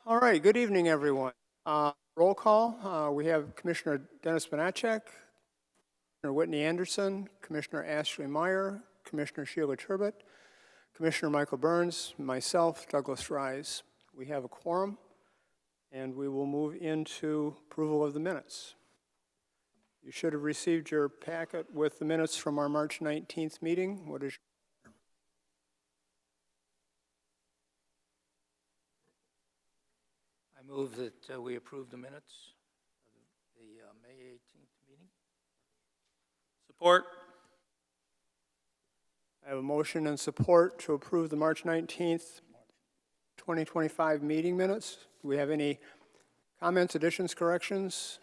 All right, good evening, everyone. Roll call. We have Commissioner Dennis Bonacek, Commissioner Whitney Anderson, Commissioner Ashley Meyer, Commissioner Sheila Turbot, Commissioner Michael Burns, myself, Douglas Rise. We have a quorum, and we will move into approval of the minutes. You should have received your packet with the minutes from our March 19th meeting. What is I move that we approve the minutes of the May 18th meeting. Support. I have a motion and support to approve the March 19th, 2025 meeting minutes. Do we have any comments, additions, corrections?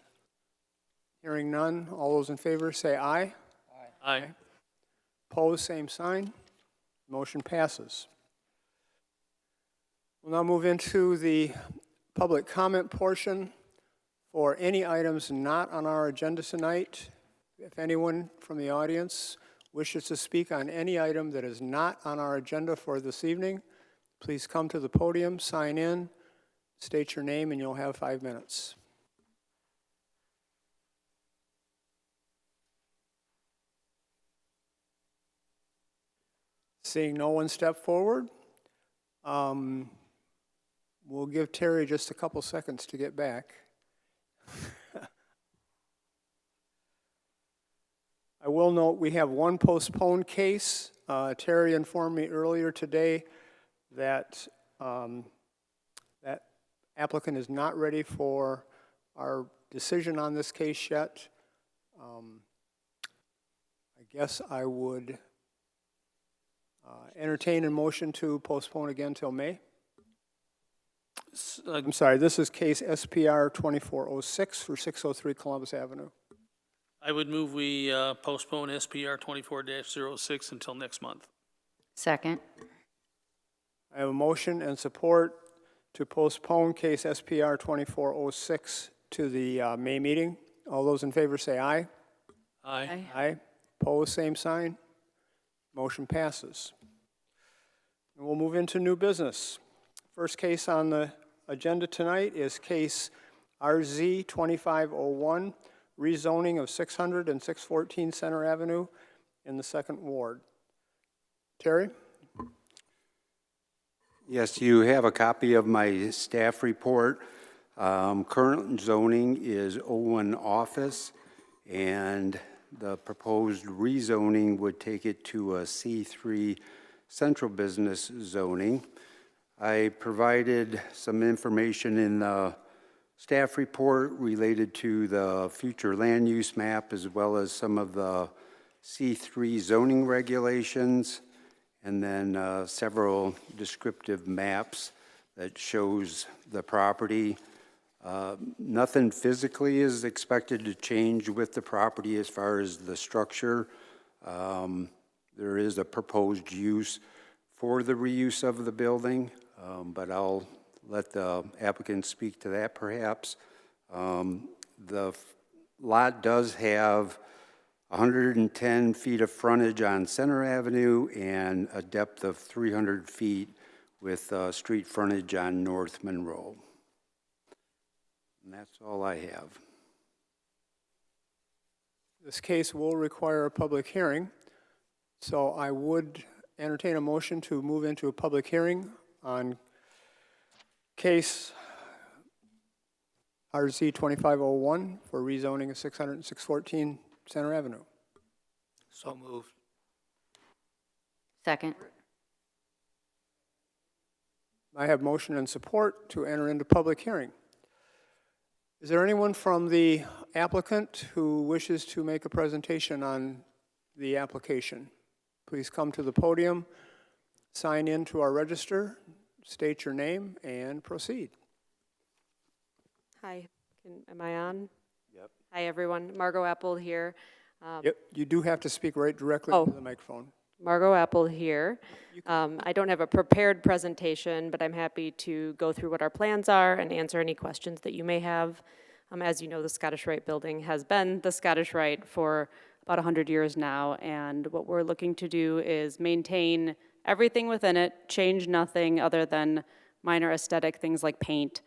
Hearing none. All those in favor say aye. Aye. Opposed, same sign. Motion passes. We'll now move into the public comment portion for any items not on our agenda tonight. If anyone from the audience wishes to speak on any item that is not on our agenda for this evening, please come to the podium, sign in, state your name, and you'll have 5 minutes. Seeing no one step forward, we'll give Terry just a couple seconds to get back. I will note we have one postponed case. Terry informed me earlier today that that applicant is not ready for our decision on this case yet. I guess I would entertain a motion to postpone again till May. I'm sorry, this is case SPR 2406 for 603 Columbus Avenue. I would move we postpone SPR 24-06 until next month. Second. I have a motion and support to postpone case SPR 2406 to the May meeting. All those in favor say aye. Aye. Aye. Opposed, same sign. Motion passes. And we'll move into new business. First case on the agenda tonight is case RZ 2501, rezoning of 600 and 614 Center Avenue in the 2nd Ward. Terry? Yes, you have a copy of my staff report. Current zoning is O1 office, and the proposed rezoning would take it to a C3 central business zoning. I provided some information in the staff report related to the future land use map as well as some of the C3 zoning regulations, and then several descriptive maps that shows the property. Nothing physically is expected to change with the property as far as the structure. There is a proposed use for the reuse of the building, but I'll let the applicant speak to that perhaps. The lot does have 110 feet of frontage on Center Avenue and a depth of 300 feet with street frontage on North Monroe. And that's all I have. This case will require a public hearing, so I would entertain a motion to move into a public hearing on case RZ 2501 for rezoning of 600 and 614 Center Avenue. So moved. Second. I have motion and support to enter into public hearing. Is there anyone from the applicant who wishes to make a presentation on the application? Please come to the podium, sign in to our register, state your name, and proceed. Hi, am I on? Yep. Hi, everyone. Margot Apple here. Yep, you do have to speak right directly Oh. into the microphone. Margot Apple here. I don't have a prepared presentation, but I'm happy to go through what our plans are and answer any questions that you may have. As you know, the Scottish Rite building has been the Scottish Rite for about 100 years now, and what we're looking to do is maintain everything within it, change nothing other than minor aesthetic things like paint,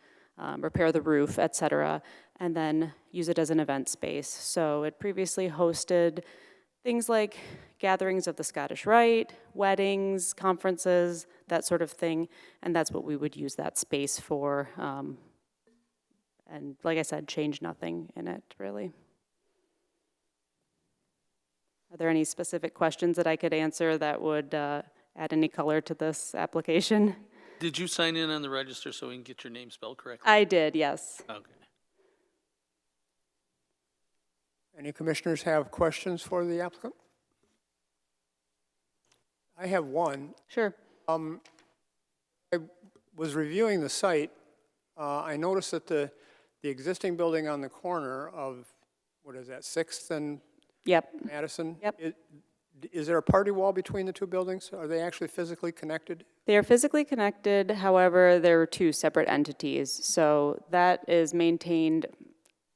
repair the roof, et cetera, and then use it as an event space. So it previously hosted things like gatherings of the Scottish Rite, weddings, conferences, that sort of thing, and that's what we would use that space for. And like I said, change nothing in it, really. Are there any specific questions that I could answer that would add any color to this application? Did you sign in on the register so we can get your name spelled correctly? I did, yes. Okay. Any commissioners have questions for the applicant? I have one. Sure. I was reviewing the site. I noticed that the existing building on the corner of, what is that, 6th and Yep. Madison? Yep. Is there a party wall between the two buildings? Are they actually physically connected? They are physically connected, however, they're two separate entities. So that is maintained,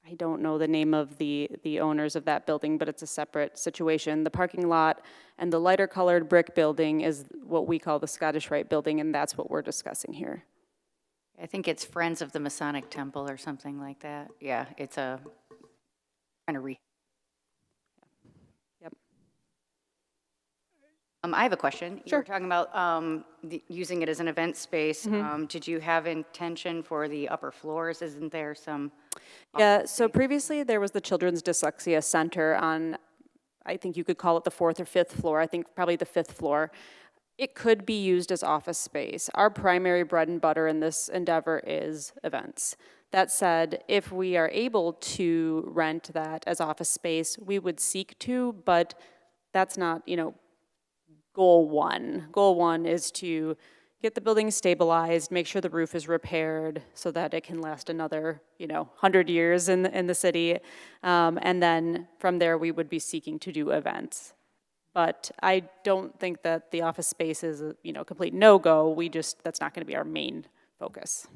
I don't know the name of the owners of that building, but it's a separate situation. The parking lot and the lighter colored brick building is what we call the Scottish Rite building, and that's what we're discussing here. I think it's Friends of the Masonic Temple or something like that. Yeah, it's a kind of Yep. I have a question. You Sure. were talking about using it as an event space. Did you have intention for the upper floors? Isn't there some? Yeah, so previously there was the Children's Dyslexia Center on, I think you could call it the 4th or 5th floor, I think probably the 5th floor. It could be used as office space. Our primary bread and butter in this endeavor is events. That said, if we are able to rent that as office space, we would seek to, but that's not, goal one. Goal one is to get the building stabilized, make sure the roof is repaired so that it can last another, 100 years in the city. And then from there, we would be seeking to do events. But I don't think that the office space is a, complete no-go. That's not going to be our main focus.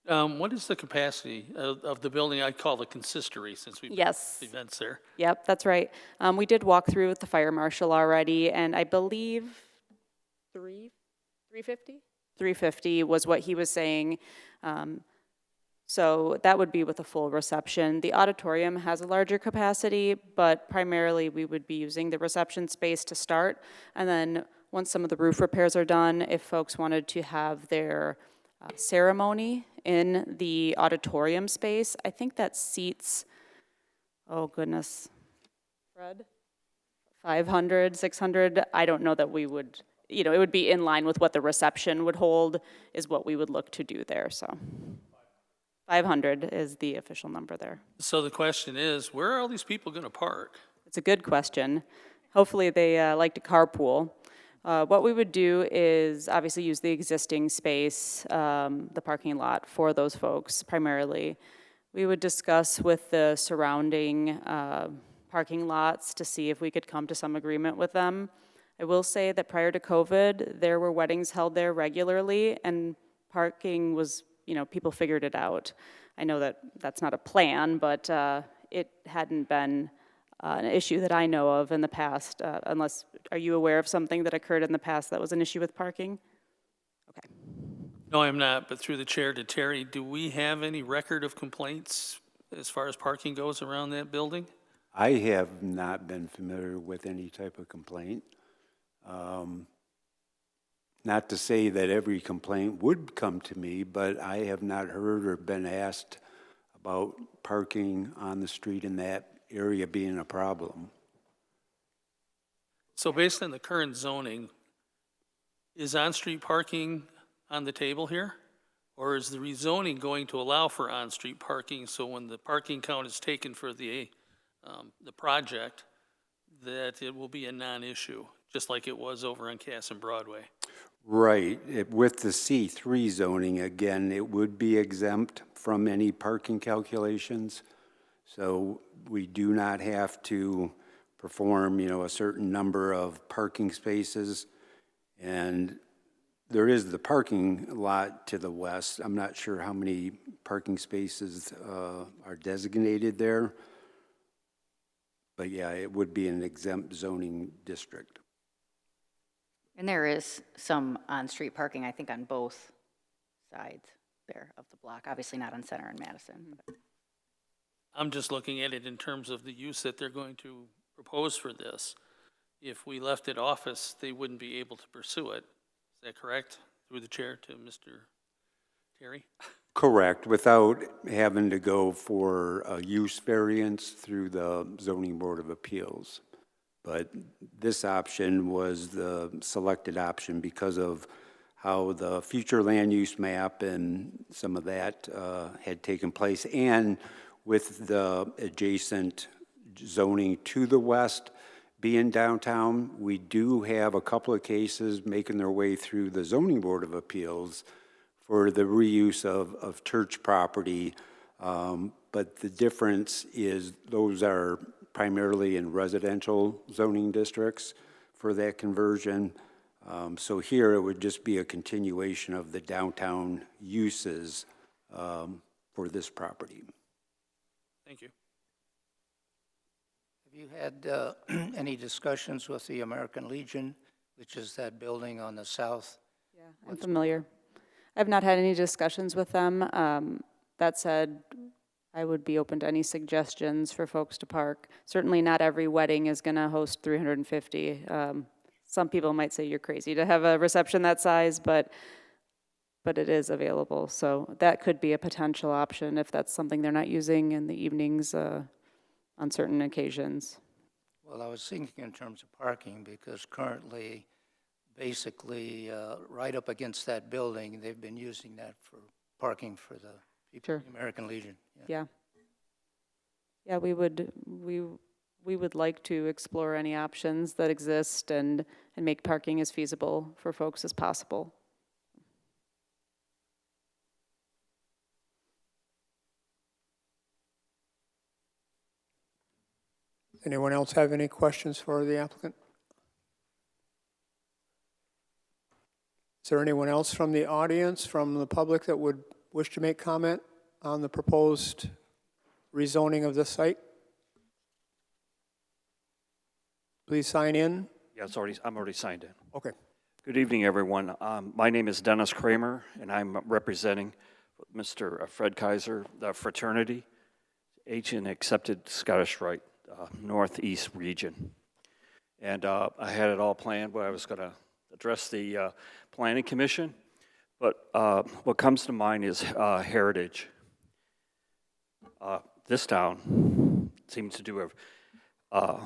What is the capacity of the building? I call the consistory since we've Yes. events there. Yep, that's right. We did walk through with the fire marshal already, and I believe 350? 350 was what he was saying. So that would be with a full reception. The auditorium has a larger capacity, but primarily we would be using the reception space to start. And then once some of the roof repairs are done, if folks wanted to have their ceremony in the auditorium space, I think that seats, oh goodness, Fred? 500, 600, I don't know that we would, it would be in line with what the reception would hold is what we would look to do there, so. 500 is the official number there. So the question is, where are all these people going to park? It's a good question. Hopefully they like to carpool. What we would do is obviously use the existing space, the parking lot for those folks primarily. We would discuss with the surrounding parking lots to see if we could come to some agreement with them. I will say that prior to COVID, there were weddings held there regularly, and parking was, people figured it out. I know that that's not a plan, but it hadn't been an issue that I know of in the past, unless, are you aware of something that occurred in the past that was an issue with parking? Okay. No, I'm not, but through the chair to Terry, do we have any record of complaints as far as parking goes around that building? I have not been familiar with any type of complaint. Not to say that every complaint would come to me, but I have not heard or been asked about parking on the street in that area being a problem. So based on the current zoning, is on-street parking on the table here? Or is the rezoning going to allow for on-street parking, so when the parking count is taken for the project, that it will be a non-issue, just like it was over on Cass and Broadway? Right. With the C3 zoning, again, it would be exempt from any parking calculations. So we do not have to perform, a certain number of parking spaces. And there is the parking lot to the west. I'm not sure how many parking spaces are designated there. But yeah, it would be an exempt zoning district. And there is some on-street parking, I think, on both sides there of the block, obviously not on Center and Madison. but- I'm just looking at it in terms of the use that they're going to propose for this. If we left it office, they wouldn't be able to pursue it. Is that correct? Through the chair to Mr. Terry? Correct, without having to go for a use variance through the Zoning Board of Appeals. But this option was the selected option because of how the future land use map and some of that had taken place, and with the adjacent zoning to the west being downtown, we do have a couple of cases making their way through the Zoning Board of Appeals for the reuse of church property. But the difference is those are primarily in residential zoning districts for that conversion. So here it would just be a continuation of the downtown uses for this property. Thank you. Have you had any discussions with the American Legion, which is that building on the south? Yeah, I'm familiar. I've not had any discussions with them. That said, I would be open to any suggestions for folks to park. Certainly not every wedding is going to host 350. Some people might say you're crazy to have a reception that size, but it is available. So that could be a potential option if that's something they're not using in the evenings on certain occasions. Well, I was thinking in terms of parking, because currently, basically, right up against that building, they've been using that for parking for the people, Sure. the American Legion. Yeah. Yeah, we would like to explore any options that exist and make parking as feasible for folks as possible. Anyone else have any questions for the applicant? Is there anyone else from the audience, from the public, that would wish to make comment on the proposed rezoning of this site? Please sign in. Yeah, I'm already signed in. Okay. Good evening, everyone. My name is Dennis Kramer, and I'm representing Mr. Fred Kaiser, the fraternity, agent accepted Scottish Rite, Northeast region. And I had it all planned, but I was going to address the Planning Commission. But what comes to mind is heritage. This town seems to do a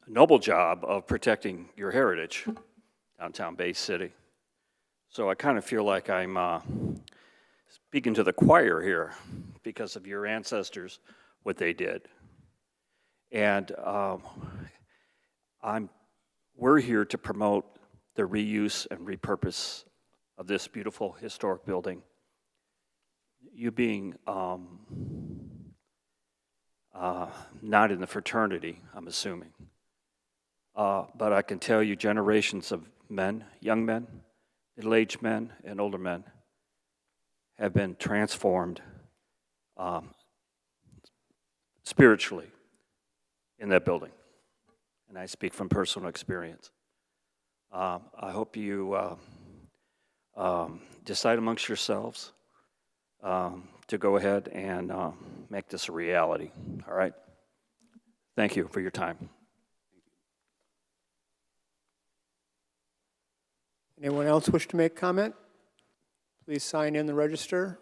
noble job of protecting your heritage, downtown Bay City. So I kind of feel like I'm speaking to the choir here because of your ancestors, what they did. And we're here to promote the reuse and repurpose of this beautiful historic building. You being not in the fraternity, I'm assuming. But I can tell you generations of men, young men, middle-aged men, and older men have been transformed spiritually in that building. And I speak from personal experience. I hope you decide amongst yourselves to go ahead and make this a reality, all right? Thank you for your time. Anyone else wish to make comment? Please sign in the register.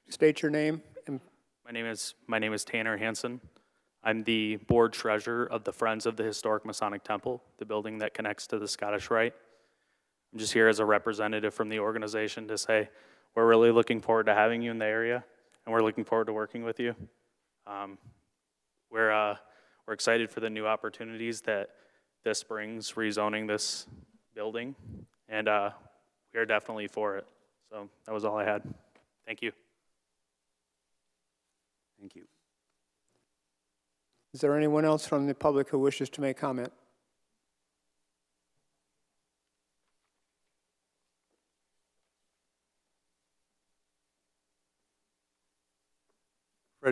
State your name and My name is Tanner Hansen. I'm the board treasurer of the Friends of the Historic Masonic Temple, the building that connects to the Scottish Rite. I'm just here as a representative from the organization to say we're really looking forward to having you in the area, and we're looking forward to working with you. We're excited for the new opportunities that this brings, rezoning this building, and we are definitely for it. So that was all I had. Thank you. Thank you. is there anyone else from the public who wishes to make comment?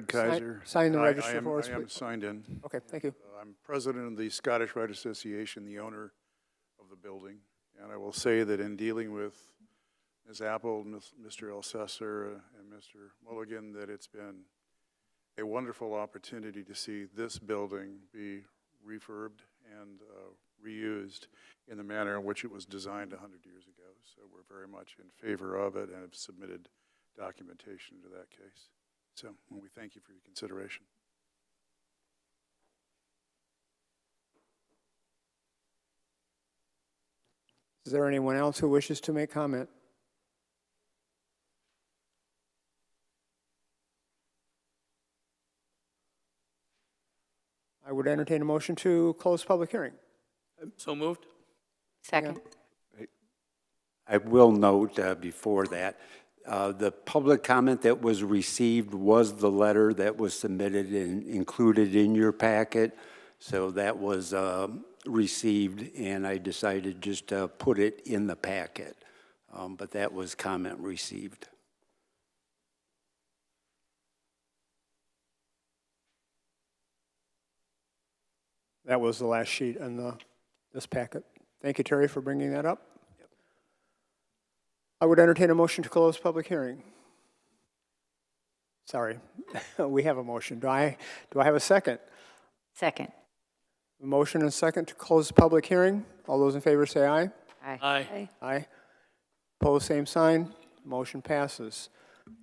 Fred Kaiser. sign the I register am- for us, I am please. signed in. Okay, thank you. I'm president of the Scottish Rite Association, the owner of the building. And I will say that in dealing with Ms. Apple, Mr. Elsesser, and Mr. Mulligan, that it's been a wonderful opportunity to see this building be refurbed and reused in the manner in which it was designed 100 years ago. So we're very much in favor of it and have submitted documentation to that case. So we thank you for your consideration. Is there anyone else who wishes to make comment? I would entertain a motion to close public hearing. So moved? Second. I will note before that, the public comment that was received was the letter that was submitted and included in your packet. So that was received, and I decided just to put it in the packet. But that was comment received. That was the last sheet in this packet. Thank you, Terry, for bringing that up. I would entertain a motion to close public hearing. Sorry, we have a motion. Do I have a second? Second. A motion and a second to close the public hearing. All those in favor say aye. Aye. Aye. Opposed, same sign. Motion passes.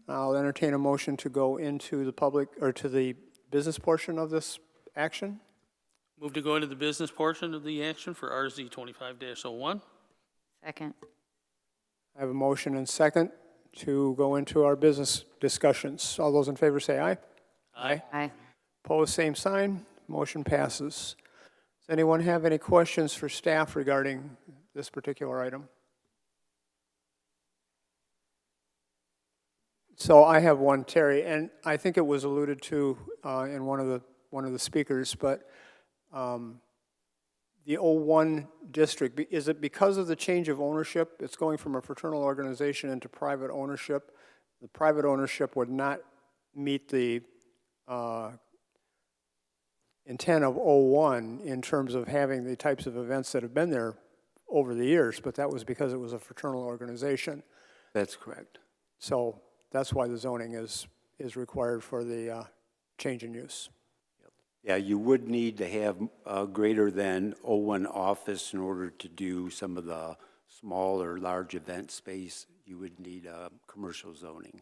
I'll entertain a motion to go into the public, or to the business portion of this action. Move to go into the business portion of the action for RZ 25-01. Second. I have a motion and second to go into our business discussions. All those in favor say aye. Aye. Aye. Opposed, same sign. Motion passes. Does anyone have any questions for staff regarding this particular item? So I have one, Terry, and I think it was alluded to in one of the speakers, but the 01 district, is it because of the change of ownership? It's going from a fraternal organization into private ownership. The private ownership would not meet the intent of 01 in terms of having the types of events that have been there over the years, but that was because it was a fraternal organization. That's correct. So that's why the zoning is required for the change in use. Yeah, you would need to have a greater than 01 office in order to do some of the small or large event space. You would need commercial zoning.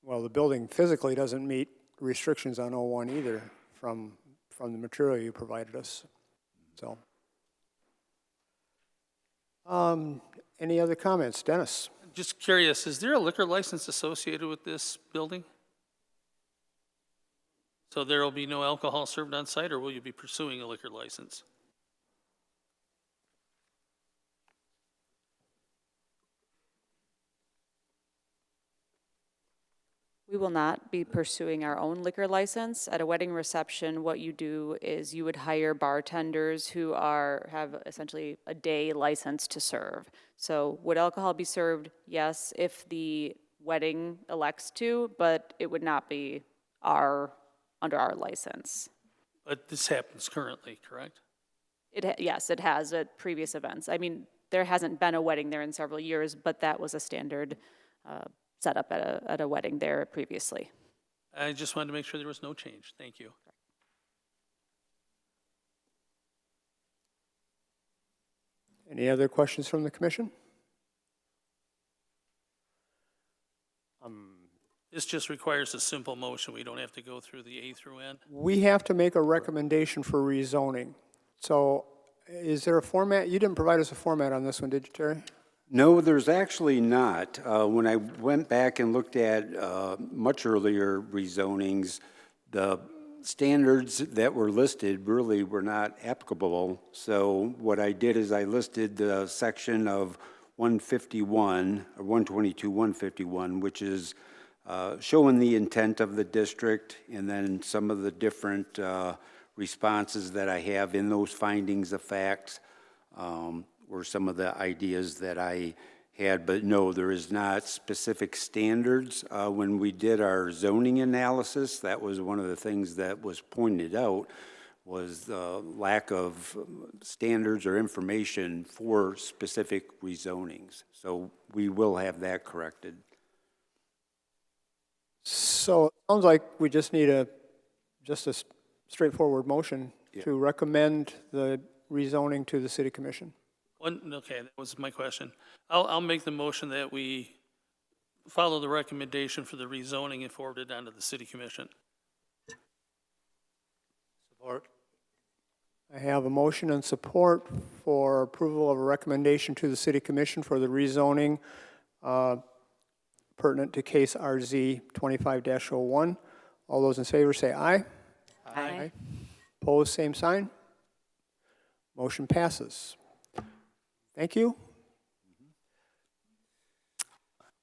Well, the building physically doesn't meet restrictions on 01 either from the material you provided us. So, any other comments? Dennis? Just curious, is there a liquor license associated with this building? So there will be no alcohol served on site, or will you be pursuing a liquor license? We will not be pursuing our own liquor license. At a wedding reception, what you do is you would hire bartenders who have essentially a day license to serve. So would alcohol be served? Yes, if the wedding elects to, but it would not be under our license. But this happens currently, correct? Yes, it has at previous events. I mean, there hasn't been a wedding there in several years, but that was a standard setup at a wedding there previously. I just wanted to make sure there was no change. Thank you. Any other questions from the commission? This just requires a simple motion. We don't have to go through the A through N. We have to make a recommendation for rezoning. So is there a format? You didn't provide us a format on this one, did you, Terry? No, there's actually not. When I went back and looked at much earlier rezonings, the standards that were listed really were not applicable. So what I did is I listed the section of 151, or 122, 151, which is showing the intent of the district, and then some of the different responses that I have in those findings of facts were some of the ideas that I had, but no, there is not specific standards. When we did our zoning analysis, that was one of the things that was pointed out, was the lack of standards or information for specific rezonings. So we will have that corrected. So it sounds like we just need just a straightforward motion to recommend the rezoning to the city commission. Okay, that was my question. I'll make the motion that we follow the recommendation for the rezoning and forward it on to the city commission. Support. I have a motion and support for approval of a recommendation to the city commission for the rezoning pertinent to case RZ 25-01. All those in favor say aye. Aye. Opposed, same sign. Motion passes. Thank you.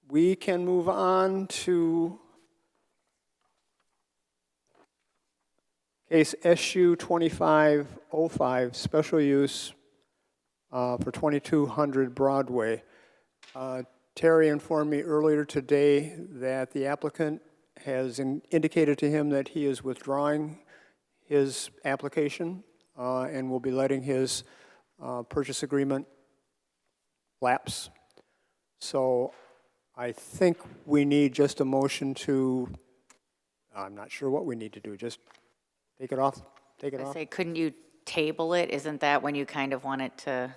We can move on to case SU 2505, special use for 2200 Broadway. Terry informed me earlier today that the applicant has indicated to him that he is withdrawing his application and will be letting his purchase agreement lapse. So I think we need just a motion to, I'm not sure what we need to do, just take it off, I say, couldn't you table it? Isn't that when you kind of want it to?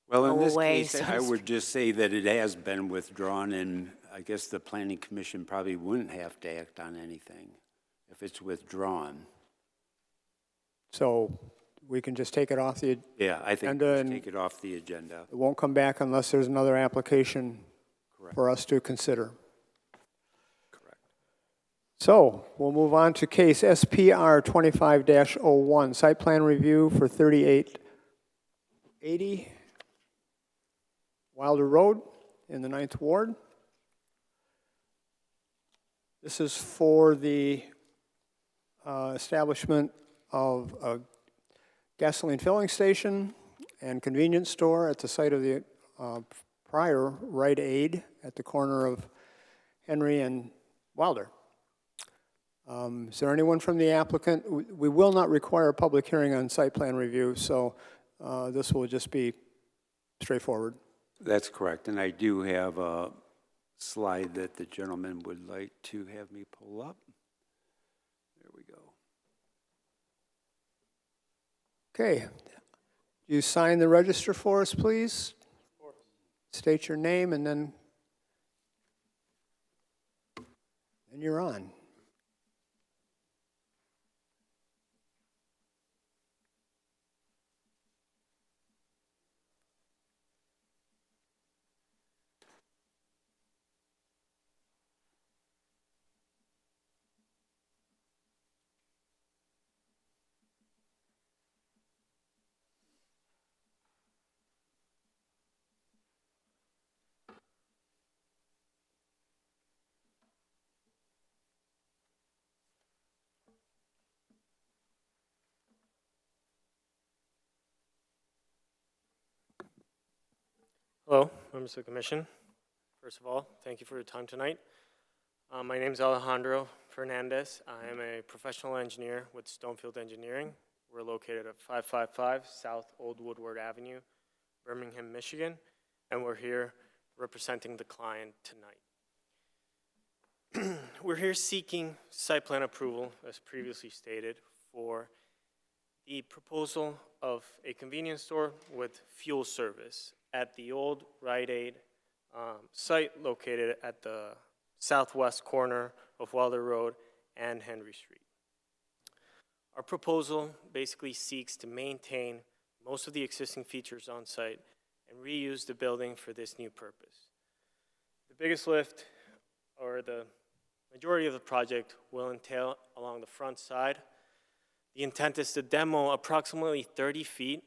Well, in Go this away, case, so to I would just say that it has been withdrawn, and I guess the planning commission probably wouldn't have to act on anything if it's withdrawn. So we can just take it off the, Yeah, I think And just then- take it off the agenda. it won't come back unless there's another application for us to consider. Correct. So we'll move on to case SPR 25-01, site plan review for 3880 Wilder Road in the 9th Ward. This is for the establishment of a gasoline filling station and convenience store at the site of the prior Rite Aid at the corner of Henry and Wilder. Is there anyone from the applicant? We will not require a public hearing on site plan review, so this will just be straightforward. That's correct, and I do have a slide that the gentleman would like to have me pull up. There we go. Okay. You sign the register for us, please? State your name and then you're on. Hello, members of the commission. First of all, thank you for your time tonight. My name is Alejandro Fernandez. I am a professional engineer with Stonefield Engineering. We're located at 555 South Old Woodward Avenue, Birmingham, Michigan, and we're here representing the client tonight. We're here seeking site plan approval, as previously stated, for the proposal of a convenience store with fuel service at the old Rite Aid site located at the southwest corner of Wilder Road and Henry Street. Our proposal basically seeks to maintain most of the existing features on site and reuse the building for this new purpose. The biggest lift, or the majority of the project, will entail along the front side. The intent is to demo approximately 30 feet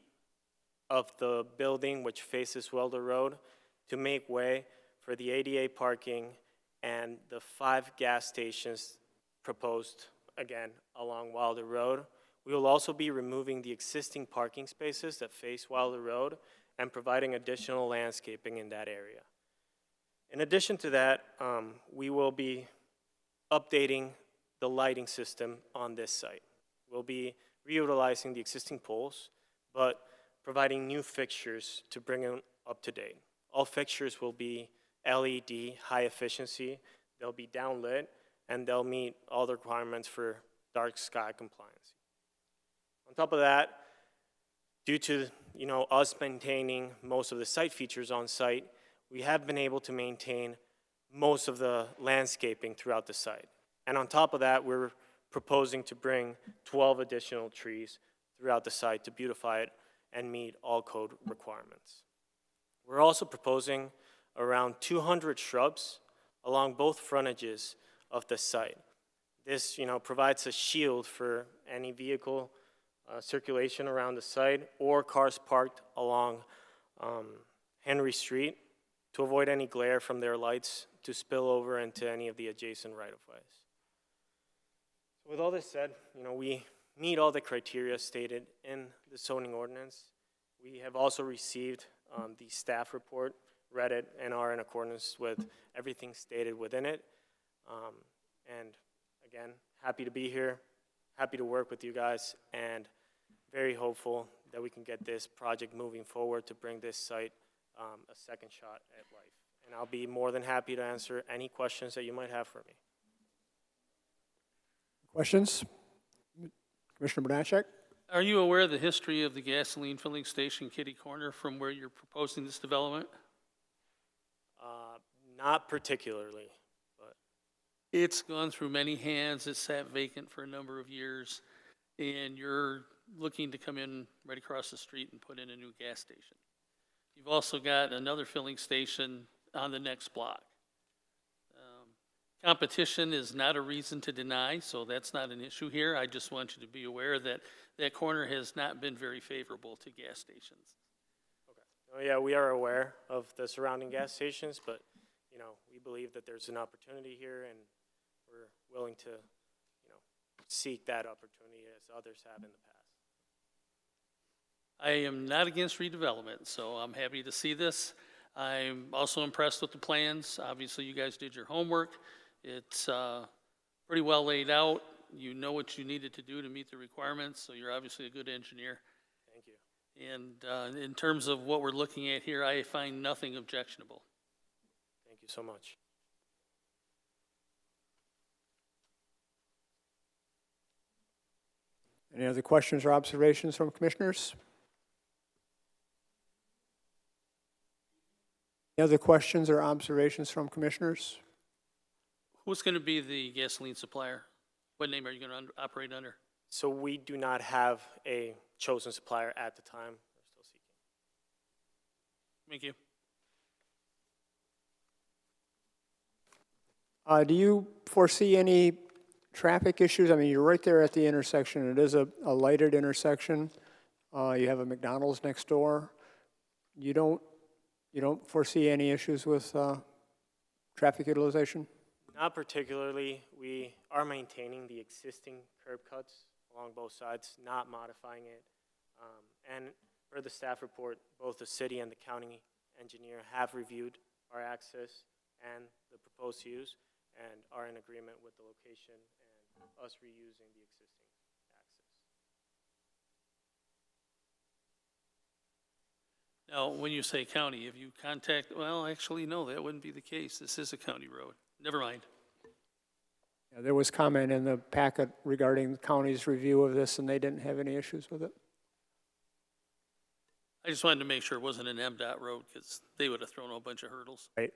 of the building which faces Wilder Road to make way for the ADA parking and the 5 gas stations proposed, again, along Wilder Road. We will also be removing the existing parking spaces that face Wilder Road and providing additional landscaping in that area. In addition to that, we will be updating the lighting system on this site. We'll be reutilizing the existing poles, but providing new fixtures to bring them up to date. All fixtures will be LED, high efficiency, they'll be downlit, and they'll meet all the requirements for dark sky compliance. On top of that, due to us maintaining most of the site features on site, we have been able to maintain most of the landscaping throughout the site. And on top of that, we're proposing to bring 12 additional trees throughout the site to beautify it and meet all code requirements. We're also proposing around 200 shrubs along both frontages of the site. This, provides a shield for any vehicle circulation around the site or cars parked along Henry Street to avoid any glare from their lights to spill over into any of the adjacent right-of-ways. With all this said, we meet all the criteria stated in the zoning ordinance. We have also received the staff report, read it, and are in accordance with everything stated within it. And again, happy to be here, happy to work with you guys, and very hopeful that we can get this project moving forward to bring this site a second shot at life. And I'll be more than happy to answer any questions that you might have for me. Questions? Commissioner Bonacek? Are you aware of the history of the gasoline filling station kitty corner from where you're proposing this development? Not particularly, but It's gone through many hands. It's sat vacant for a number of years, and you're looking to come in right across the street and put in a new gas station. You've also got another filling station on the next block. Competition is not a reason to deny, so that's not an issue here. I just want you to be aware that that corner has not been very favorable to gas stations. oh yeah, we are aware of the surrounding gas stations, but we believe that there's an opportunity here, and we're willing to, seek that opportunity as others have in the past. I am not against redevelopment, so I'm happy to see this. I'm also impressed with the plans. Obviously, you guys did your homework. It's pretty well laid out. You know what you needed to do to meet the requirements, so you're obviously a good engineer. Thank you. And in terms of what we're looking at here, I find nothing objectionable. Thank you so much. Any other questions or observations from commissioners? Any other questions or observations from commissioners? Who's going to be the gasoline supplier? What name are you going to operate under? So we do not have a chosen supplier at the time. We're still seeking. Thank you. Do you foresee any traffic issues? I mean, you're right there at the intersection. It is a lighted intersection. You have a McDonald's next door. You don't foresee any issues with traffic utilization? Not particularly. We are maintaining the existing curb cuts along both sides, not modifying it. And per the staff report, both the city and the county engineer have reviewed our access and the proposed use and are in agreement with the location and us reusing the existing access. Now, when you say county, if you well, actually, no, that wouldn't be the case. This is a county road. Never mind. Yeah, there was comment in the packet regarding the county's review of this, and they didn't have any issues with it. I just wanted to make sure it wasn't an MDOT road, because they would have thrown a bunch of hurdles. Right.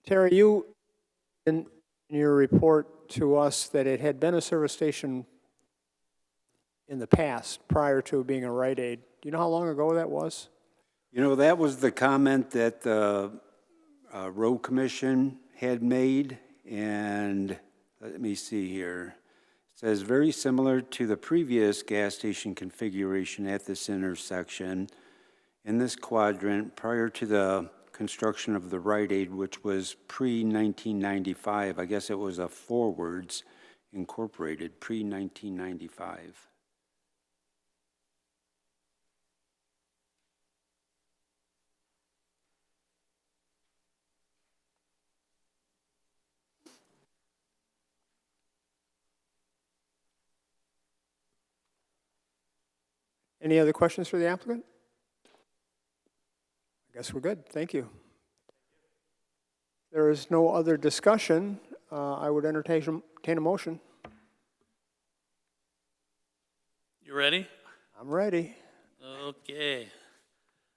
Terry, you, in your report to us, that it had been a service station in the past, prior to being a Rite Aid. Do you know how long ago that was? That was the comment that the road commission had made, and let me see here. It says, very similar to the previous gas station configuration at this intersection in this quadrant prior to the construction of the Rite Aid, which was pre-1995. I guess it was a forwards Incorporated, pre-1995. Any other questions for the applicant? I guess we're good. Thank you. There is no other discussion. I would entertain a motion. You ready? I'm ready. Okay.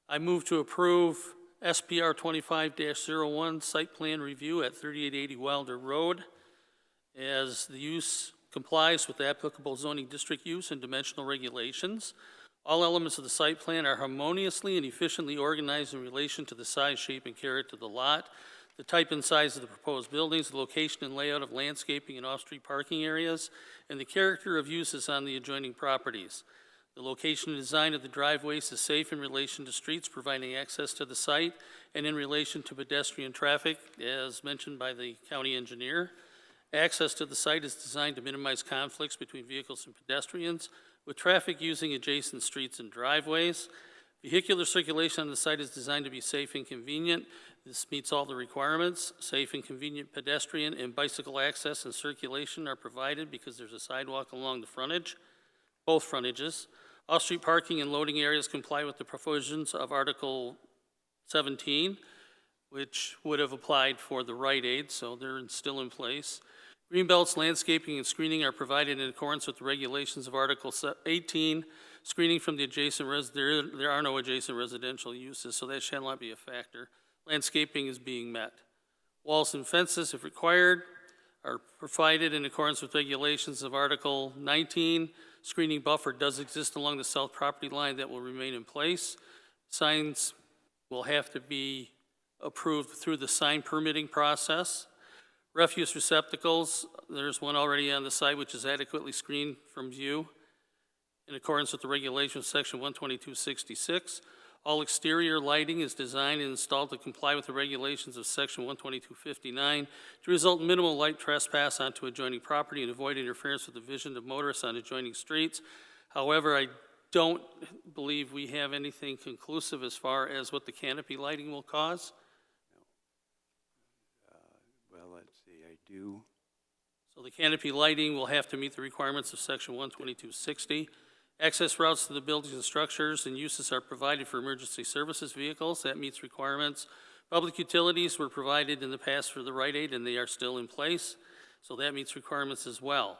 I move to approve SPR 25-01 site plan review at 3880 Wilder Road as the use complies with the applicable zoning district use and dimensional regulations. All elements of the site plan are harmoniously and efficiently organized in relation to the size, shape, and character of the lot, the type and size of the proposed buildings, the location and layout of landscaping and off-street parking areas, and the character of uses on the adjoining properties. The location and design of the driveways is safe in relation to streets providing access to the site and in relation to pedestrian traffic, as mentioned by the county engineer. Access to the site is designed to minimize conflicts between vehicles and pedestrians, with traffic using adjacent streets and driveways. Vehicular circulation on the site is designed to be safe and convenient. This meets all the requirements. Safe and convenient pedestrian and bicycle access and circulation are provided because there's a sidewalk along the frontage, both frontages. Off-street parking and loading areas comply with the provisions of Article 17, which would have applied for the Rite Aid, so they're still in place. Greenbelts, landscaping, and screening are provided in accordance with the regulations of Article 18. Screening from the adjacent there are no adjacent residential uses, so that shall not be a factor. Landscaping is being met. Walls and fences, if required, are provided in accordance with regulations of Article 19. Screening buffer does exist along the south property line that will remain in place. Signs will have to be approved through the sign permitting process. Refuse receptacles, there's one already on the site which is adequately screened from view in accordance with the regulations, section 12266. All exterior lighting is designed and installed to comply with the regulations of section 12259 to result in minimal light trespass onto adjoining property and avoid interference with the vision of motorists on adjoining streets. However, I don't believe we have anything conclusive as far as what the canopy lighting will cause. Well, let's see, I do. So the canopy lighting will have to meet the requirements of section 12260. Access routes to the buildings and structures and uses are provided for emergency services vehicles. That meets requirements. Public utilities were provided in the past for the Rite Aid, and they are still in place. So that meets requirements as well.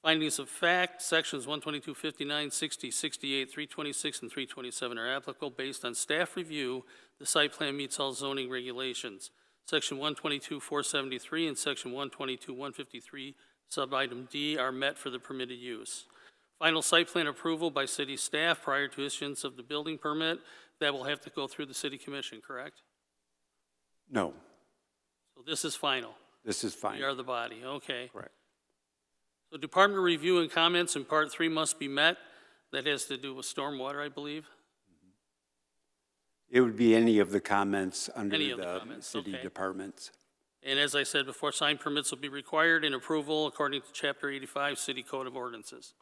Findings of fact, sections 12259, 60, 68, 326, and 327 are applicable. Based on staff review, the site plan meets all zoning regulations. Section 122.473 and section 122.153, subitem D, are met for the permitted use. Final site plan approval by city staff prior to issuance of the building permit, that will have to go through the city commission, correct? No, So this is final. this is fine. We are the body, okay. Correct. So department review and comments in part 3 must be met. That has to do with stormwater, I believe. It would be any of the comments under Any of the the comments, city okay. departments. And as I said before, sign permits will be required in approval according to Chapter 85 City Code of Ordinances.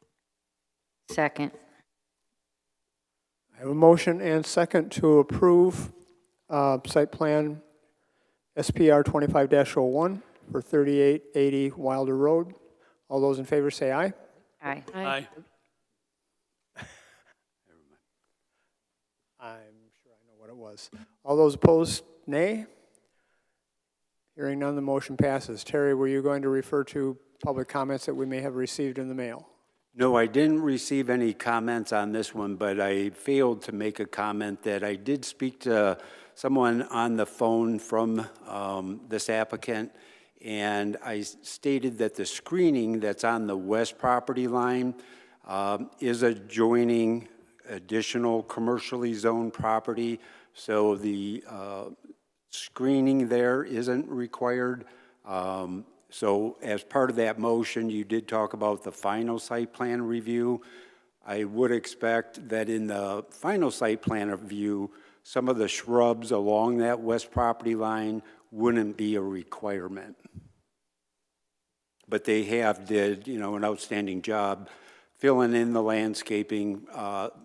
Second. I have a motion and second to approve site plan SPR 25-01 for 3880 Wilder Road. All those in favor say aye. Aye. Aye. I'm sure I know what it was. All those opposed, nay. Hearing none, the motion passes. Terry, were you going to refer to public comments that we may have received in the mail? No, I didn't receive any comments on this one, but I failed to make a comment that I did speak to someone on the phone from this applicant, and I stated that the screening that's on the west property line is adjoining additional commercially zoned property, so the screening there isn't required. So as part of that motion, you did talk about the final site plan review. I would expect that in the final site plan review, some of the shrubs along that west property line wouldn't be a requirement. but they did, an outstanding job filling in the landscaping,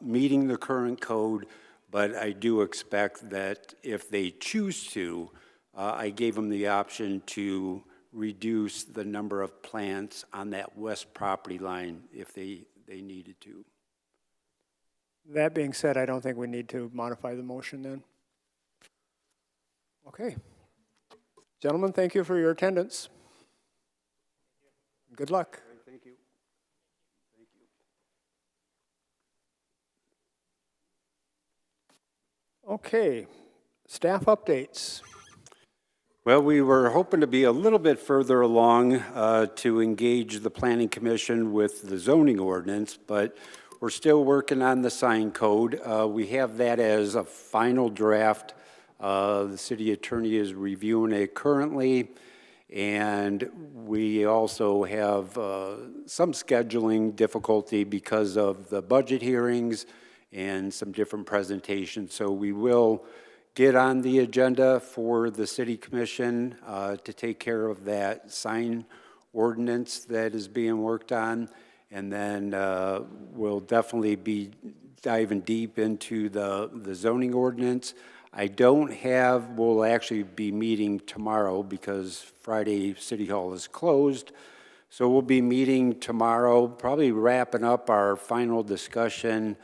meeting the current code, but I do expect that if they choose to, I gave them the option to reduce the number of plants on that west property line if they needed to. That being said, I don't think we need to modify the motion then. Okay. Gentlemen, thank you for your attendance. Good luck. Thank you. Okay, staff updates. Well, we were hoping to be a little bit further along to engage the Planning Commission with the zoning ordinance, but we're still working on the sign code. We have that as a final draft. The city attorney is reviewing it currently, and we also have some scheduling difficulty because of the budget hearings and some different presentations. So we will get on the agenda for the city commission to take care of that sign ordinance that is being worked on. And then we'll definitely be diving deep into the zoning ordinance. We'll actually be meeting tomorrow because Friday City Hall is closed. So we'll be meeting tomorrow, probably wrapping up our final discussion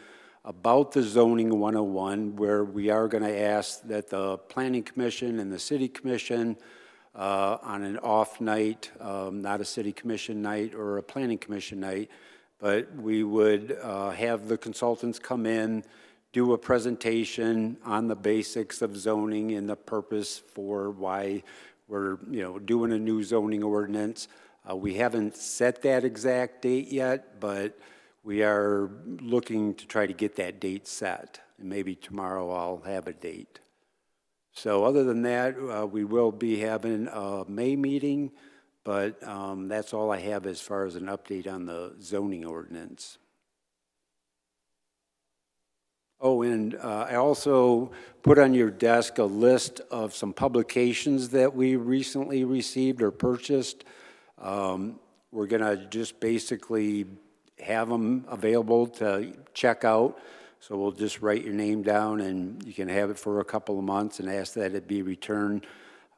about the zoning 101, where we are going to ask that the Planning Commission and the City Commission on an off night, not a City Commission night or a Planning Commission night, but we would have the consultants come in, do a presentation on the basics of zoning and the purpose for why we're doing a new zoning ordinance. We haven't set that exact date yet, but we are looking to try to get that date set. And maybe tomorrow I'll have a date. So other than that, we will be having a May meeting, but that's all I have as far as an update on the zoning ordinance. Oh, and I also put on your desk a list of some publications that we recently received or purchased. We're going to just basically have them available to check out. So we'll just write your name down and you can have it for a couple of months and ask that it be returned.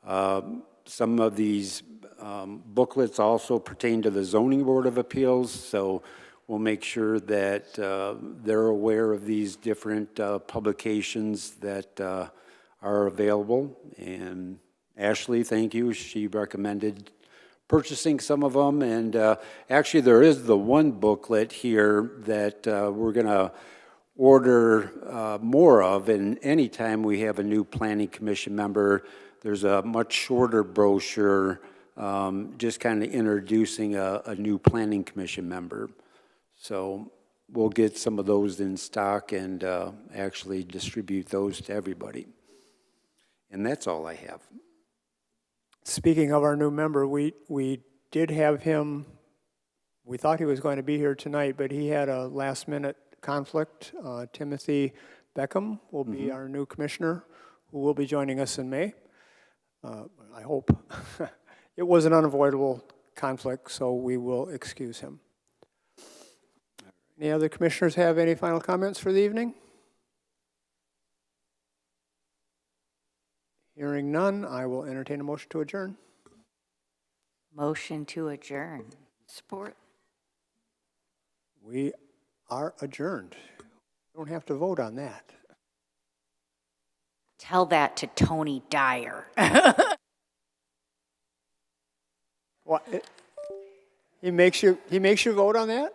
Some of these booklets also pertain to the Zoning Board of Appeals, so we'll make sure that they're aware of these different publications that are available. And Ashley, thank you. She recommended purchasing some of them, and actually there is the one booklet here that we're going to order more of, and anytime we have a new Planning Commission member, there's a much shorter brochure just kind of introducing a new Planning Commission member. So we'll get some of those in stock and actually distribute those to everybody. And that's all I have. Speaking of our new member, we did have him, we thought he was going to be here tonight, but he had a last-minute conflict. Timothy Beckham will be our new commissioner, who will be joining us in May. I hope. It was an unavoidable conflict, so we will excuse him. Any other commissioners have any final comments for the evening? Hearing none, I will entertain a motion to adjourn. Motion to adjourn. Support. We are adjourned. Don't have to vote on that. Tell that to Tony Dyer. What? He makes you vote on that?